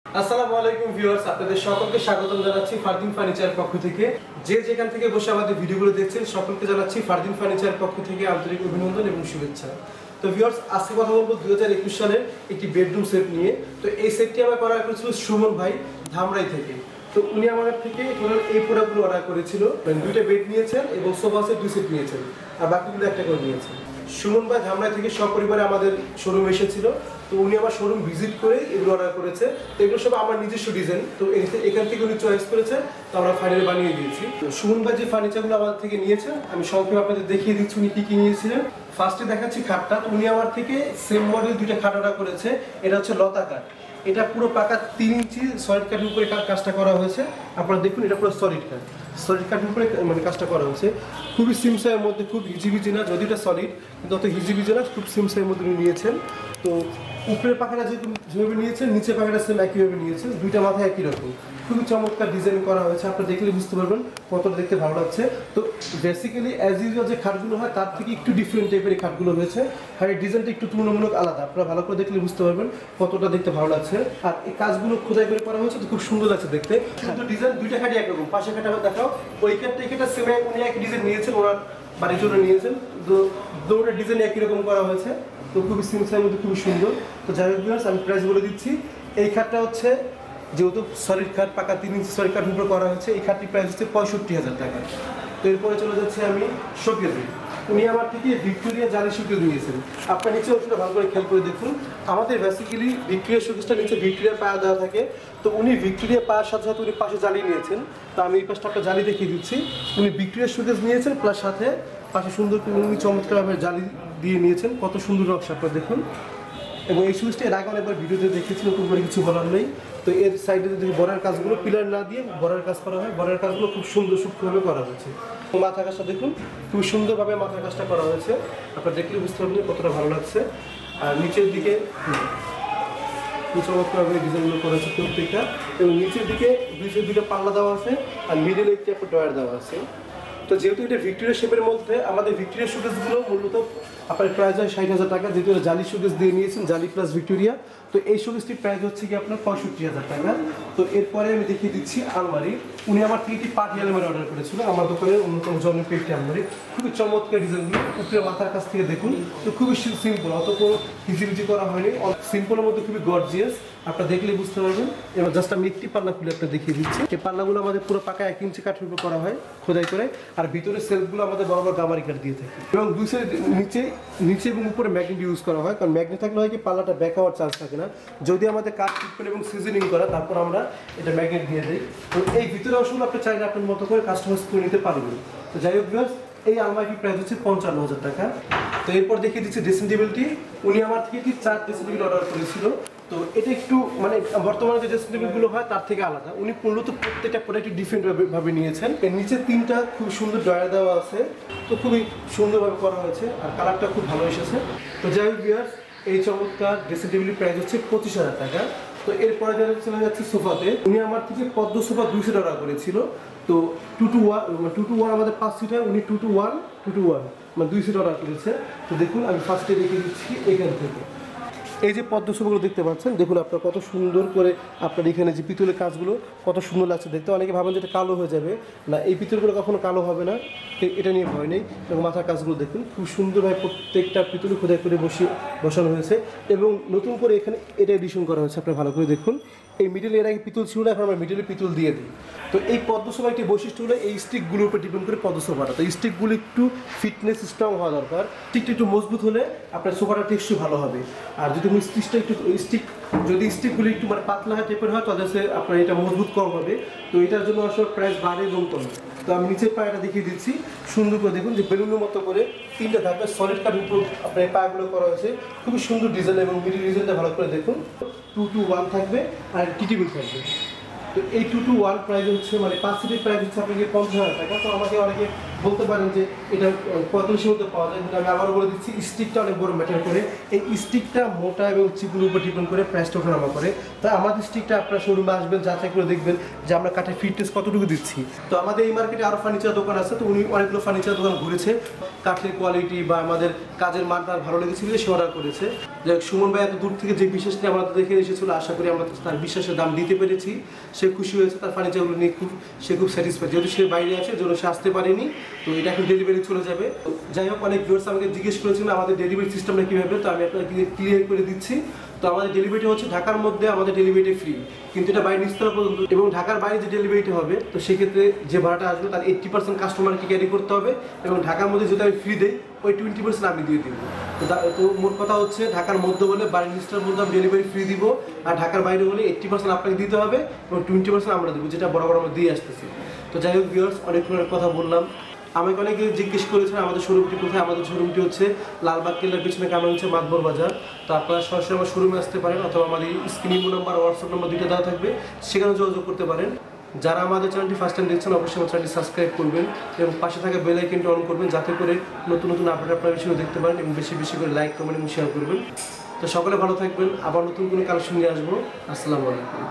আসসালামু আলাইকুম ভিউয়ার্স, আপনাদের সকলকে স্বাগতম জানাচ্ছি ফারদিন ফার্নিচারের পক্ষ থেকে। যে যেখান থেকে বসে আমাদের ভিডিওগুলো দেখছেন সকলকে জানাচ্ছি ফারদিন ফার্নিচারের পক্ষ থেকে আন্তরিক অভিনন্দন এবং শুভেচ্ছা। তো ভিউয়ার্স, আজকে কথা বলবো 2021 সালের একটি বেডরুম সেট নিয়ে। তো এই সেটটি আমার করা হয়েছিল সুমন ভাই ধামরাই থেকে। তো উনি আমার থেকে টোটাল এই প্রোডাক্টগুলো অর্ডার করেছিল, মানে দুইটা বেড নিয়েছেন এবং সোফা সেট 2 সেট নিয়েছেন, আর বাকিগুলো একটা করে নিয়েছেন। সুমন ভাই ধামরাই থেকে সপরিবারে আমাদের শোরুম এসেছিল। তো উনি আমার শোরুম ভিজিট করে এগুলো অর্ডার করেছে। তো এগুলো সব আমার নিজস্ব ডিজাইন, তো এখান থেকে উনি চয়েস করেছে, তো আমরা ফাইনালি বানিয়ে দিয়েছি। তো সুমন ভাই যে ফার্নিচারগুলো আমার থেকে নিয়েছেন আমি সংক্ষেপে আপনাদের দেখিয়ে দিচ্ছি উনি কি নিয়েছিলেন। ফার্স্টে দেখাচ্ছি খাটটা। তো উনি আমার থেকে সেম মডেল দুইটা খাট অর্ডার করেছে। এটা হচ্ছে লতা কাঠ, এটা পুরো পাকা 3 ইঞ্চি সলিড কাঠের উপরে কাজটা করা হয়েছে। আপনারা দেখুন, এটা পুরো সলিড কাঠের উপরে মানে কাজটা করা হয়েছে। খুবই সিমসাইয়ের মধ্যে, খুব হিজিবিজি না, যদি এটা সলিড কিন্তু অত হিজিবিজি না, খুব সিমসাইয়ের মধ্যে উনি নিয়েছেন। তো উপরের পাখাটা যেভাবে নিয়েছেন, নিচের পাখাটা সেম একইভাবে নিয়েছেন, দুইটা মাথায় একই রকম। খুবই চমৎকার ডিজাইন করা হয়েছে, আপনারা দেখলে বুঝতে পারবেন কতটা দেখতে ভালো লাগছে। তো বেসিক্যালি অ্যাজ ইউজুয়াল যে খাটগুলো হয় তার থেকে একটু ডিফারেন্ট টাইপের খাটগুলো হয়েছে, আর এই ডিজাইনটা একটু তুলনামূলক আলাদা। আপনারা ভালো করে দেখলে বুঝতে পারবেন কতটা দেখতে ভালো লাগছে। আর এই কাজগুলো খোদাই করে করা হয়েছে, তো খুব সুন্দর লাগছে দেখতে। কিন্তু ডিজাইন দুইটা খাটই একরকম। পাশে খাট আবার দেখাও, ওই খাটটা এই খাটটা সেম উনি একই ডিজাইন নিয়েছেন, ওনার বাড়ির জন্য নিয়েছেন। তো দুটোটা ডিজাইন একই রকম করা হয়েছে, তো খুবই সিমসাইয়ের মধ্যে খুবই সুন্দর। তো যাই হোক ভিউয়ার্স, আমি প্রাইস বলে দিচ্ছি। এই খাটটা হচ্ছে যেহেতু সলিড খাট, পাকা 3 ইঞ্চি সলিড কাঠের উপরে করা হয়েছে, এই খাটটির প্রাইস হচ্ছে 65,000 টাকা। তো এরপরে চলে যাচ্ছে আমি শোকেজে। উনি আমার থেকে ভিক্টোরিয়া জালি শোকেজ নিয়েছেন। আপনার নিচে ওষুধটা ভালো করে খেয়াল করে দেখুন। আমাদের বেসিক্যালি ভিক্টোরিয়া শোকেজটা নিচে ভিক্টোরিয়া পায়া দেওয়া থাকে। তো উনি ভিক্টোরিয়া পায়ার সাথে সাথে উনি পাশে জালি নিয়েছেন। তো আমি এই পাশটা একটা জালি দেখিয়ে দিচ্ছি। উনি ভিক্টোরিয়া শোকেজ নিয়েছেন, প্লাস সাথে পাশে সুন্দর করে উনি চমৎকারভাবে জালি দিয়ে নিয়েছেন। কত সুন্দর নকশা, আপনারা দেখুন। এবং এই সুইচটা এর আগে অনেকবার ভিডিওতে দেখেছি, নতুন করে কিছু বলার নেই। তো এর সাইডে যদি বড়ার কাজগুলো পিলার না দিয়ে বড়ার কাজ করা হয়, বড়ার কাজগুলো খুব সুন্দর সূক্ষ্মভাবে করা হয়েছে। মাথা কাজটা দেখুন, খুব সুন্দরভাবে মাথার কাজটা করা হয়েছে। আপনারা দেখলে বুঝতে পারবেন কতটা ভালো লাগছে। আর নিচের দিকে চমৎকারভাবে ডিজাইনগুলো করা আছে প্রত্যেকটা। এবং নিচের দিকে দুইটা পাল্লা দেওয়া আছে, আর মিডিলে একটি একটা ডয়ার দেওয়া আছে। তো যেহেতু এটা ভিক্টোরিয়া শেপের মধ্যে, আমাদের ভিক্টোরিয়া শোকেসগুলো মূলত আপনার প্রাইস হয় 60,000 টাকা। যেহেতু জালি শোকেস দিয়ে নিয়েছেন, জালি প্লাস ভিক্টোরিয়া, তো এই শোকেসটির প্রাইস হচ্ছে কি আপনার 65,000 টাকা। তো এরপরে আমি দেখিয়ে দিচ্ছি আলমারি। উনি আমার থেকে একটি পার্টি আলমারি অর্ডার করেছিল, আমার দোকানের অন্যতম জনপ্রিয় একটি আলমারি। খুবই চমৎকার ডিজাইনগুলো, উপরে মাথার কাছ থেকে দেখুন। তো খুবই সিম্পল, অত কোনো হিজিবিজি করা হয়নি, সিম্পলের মধ্যে খুবই গর্জিয়াস। আপনারা দেখলে বুঝতে পারবেন। এবার জাস্ট আমি একটি পাল্লা খুলে আপনার দেখিয়ে দিচ্ছি। এই পাল্লাগুলো আমাদের পুরো পাকা 1 ইঞ্চি কাঠের উপর করা হয় খোদাই করে, আর ভিতরে সেলফগুলো আমাদের বরাবর গামারি কাঠ দিয়ে থাকে। এবং দুই সাইড নিচে এবং উপরে ম্যাগনেট ইউজ করা হয়, কারণ ম্যাগনেট থাকলে হয় কি পাল্লাটা ব্যাক হওয়ার চান্স থাকে না। যদি আমাদের কাঠ ট্রিটমেন্ট এবং সিজনিং করা, তারপর আমরা এটা ম্যাগনেট দিয়ে দিই। তো এই ভিতরে অংশগুলো আপনি চাইলে আপনার মতো করে কাস্টমাইজ করে নিতে পারবেন। তো যাই হোক ভিউয়ার্স, এই আলমারিটির প্রাইস হচ্ছে 55,000 টাকা। তো এরপর দেখিয়ে দিচ্ছি ড্রেসিং টেবিলটি। উনি আমার থেকে 4 ড্রেসিং টেবিল অর্ডার করেছিল। তো এটা একটু মানে বর্তমানে যে ড্রেসিং টেবিলগুলো হয় তার থেকে আলাদা। উনি মূলত প্রত্যেকটা প্রোডাক্ট ডিফারেন্ট ভাবে নিয়েছেন। এর নিচে 3টা খুব সুন্দর ড্রয়ার দেওয়া আছে, তো খুবই সুন্দরভাবে করা হয়েছে, আর কালারটা খুব ভালো এসেছে। তো যাই হোক ভিউয়ার্স, এই চমৎকার ড্রেসিং টেবিলের প্রাইস হচ্ছে 25,000 টাকা। তো এরপরে চলে যাচ্ছে সোফাতে। উনি আমার থেকে পদ্ম সোফা 2 সেট অর্ডার করেছিল। তো 2 to 1 আমাদের 5 সিটার, উনি 2 to 1 মানে 2 সিট অর্ডার করেছে। তো দেখুন, আমি ফার্স্টে দেখিয়ে দিচ্ছি এখান থেকে। এই যে পদ্ম সোফাগুলো দেখতে পাচ্ছেন, দেখুন আপনার কত সুন্দর করে আপনার এখানে যে পিতলের কাজগুলো কত সুন্দর লাগছে দেখতে। অনেকে ভাবেন যে এটা কালো হয়ে যাবে, না, এই পিতলগুলো কখনো কালো হবে না, এটা নিয়ে ভয় নেই। এবং মাথার কাজগুলো দেখুন, খুব সুন্দরভাবে প্রত্যেকটা পিতলে খোদাই করে বসানো হয়েছে। এবং নতুন করে এখানে এটা এডিশন করা হয়েছে, আপনারা ভালো করে দেখুন। এই মিডিলে এর আগে পিতল ছিল না, এখন আমরা মিডিলে পিতল দিয়ে দিই। তো এই পদ্ম সোফা একটি বৈশিষ্ট্য হলো এই স্টিকগুলোর উপর ডিপেন্ড করে পদ্ম সোফাটা। তো স্টিকগুলো একটু ফিটনেস স্ট্রং হওয়া দরকার, স্টিকটা একটু মজবুত হলে আপনার সোফাটা টেকসই ভালো হবে। আর যদি যদি স্টিকগুলো একটু মানে পাতলা হয় টাইপের হয়, তাহলে আপনার এটা মজবুত কম হবে। তো এটার জন্য আসলে প্রাইস বাড়ে এবং কমে। তো আমি নিচের পায়াটা দেখিয়ে দিচ্ছি, সুন্দর করে দেখুন যে বেলুনের মতো করে 3টা থাকবে সলিড কাঠের উপর আপনার এই পায়াগুলো করা হয়েছে। খুবই সুন্দর ডিজাইন, এবং মিডিল ডিজাইনটা ভালো করে দেখুন। 2 to 1 থাকবে, আর টি টেবিল থাকবে। তো এই 2 to 1 প্রাইস হচ্ছে মানে 5 সিটের প্রাইস হচ্ছে আপনাকে 50,000 টাকা। তো আমাকে অনেকে বলতে পারেন যে এটা কত মধ্যে পাওয়া যায়, কিন্তু আমি আবারও বলে দিচ্ছি স্টিকটা অনেক বড় ম্যাটার করে। এই স্টিকটা মোটা এবং চিকুর উপর ডিপেন্ড করে প্রাইসটা ওঠানামা করে। তো আমাদের স্টিকটা আপনার শোরুমে আসবেন, যাচাই করে দেখবেন যে আমরা কাঠের ফিটনেস কতটুকু দিচ্ছি। তো আমাদের এই মার্কেটে আরও ফার্নিচার দোকান আছে, তো উনি অনেকগুলো ফার্নিচার দোকান ঘুরেছে, কাঠের কোয়ালিটি বা আমাদের কাজের মান তার ভালো লেগেছিল সে অর্ডার করেছে। যাই হোক, সুমন ভাই এত দূর থেকে যে বিশ্বাস নিয়ে আমাদের দেখে এসেছিল, আশা করি আমরা তার বিশ্বাসের দাম দিতে পেরেছি। সে খুশি হয়েছে, তার ফার্নিচারগুলো নিয়ে সে খুব স্যাটিসফাইড। যেহেতু সে বাইরে আছে, যেন সে আসতে পারেনি, তো এটা এখন ডেলিভারি চলে যাবে। যাই হোক, অনেক ভিউয়ার্স আমাকে জিজ্ঞেস করেছিলেন আমাদের ডেলিভারি সিস্টেমটা কীভাবে, তো আমি আপনাকে ক্লিয়ার করে দিচ্ছি। তো আমাদের ডেলিভারিটা হচ্ছে ঢাকার মধ্যে আমাদের ডেলিভারিটা ফ্রি, কিন্তু এটা বাইরে নিস্তলা পর্যন্ত, এবং ঢাকার বাইরে যে ডেলিভারিটা হবে, তো সেক্ষেত্রে যে ভাড়াটা আসবে তার 80% কাস্টমারকে ক্যারি করতে হবে, এবং ঢাকার মধ্যে যদি আমি ফ্রি দিই ওই 20% আমি দিয়ে দিব। তো মোট কথা হচ্ছে ঢাকার মধ্যে বলে বাড়ির নিস্তলার মধ্যে আমি ডেলিভারি ফ্রি দিব, আর ঢাকার বাইরে হলে 80% আপনাকে দিতে হবে এবং 20% আমরা দেবো, যেটা বরাবর আমরা দিয়ে আসতেছি। তো যাই হোক ভিউয়ার্স, অনেকক্ষণ কথা বললাম। আমাকে অনেকে জিজ্ঞেস করেছেন আমাদের শোরুমটি কোথায়। আমাদের শোরুমটি হচ্ছে লালবাগ কেল্লার পিছনে কারণ হচ্ছে মাতবর বাজার। তো আপনারা সরাসরি আমার শোরুমে আসতে পারেন, অথবা আমাদের স্ক্রিন নাম্বার, হোয়াটসঅ্যাপ নাম্বার দুইটা দেওয়া থাকবে, সেখানে যোগাযোগ করতে পারেন। যারা আমাদের চ্যানেলটি ফার্স্ট টাইম দেখছেন, অবশ্যই আমার চ্যানেলটি সাবস্ক্রাইব করবেন এবং পাশে থাকা বেল আইকনটি অন করবেন, যাতে করে নতুন নতুন আপডেট আপনারা বেশি দেখতে পারেন, এবং বেশি বেশি করে লাইক, কমেন্ট এবং শেয়ার করবেন। তো সকলে ভালো থাকবেন, আবার নতুন কোনো কালেকশন নিয়ে আসবো। আসসালামু আলাইকুম।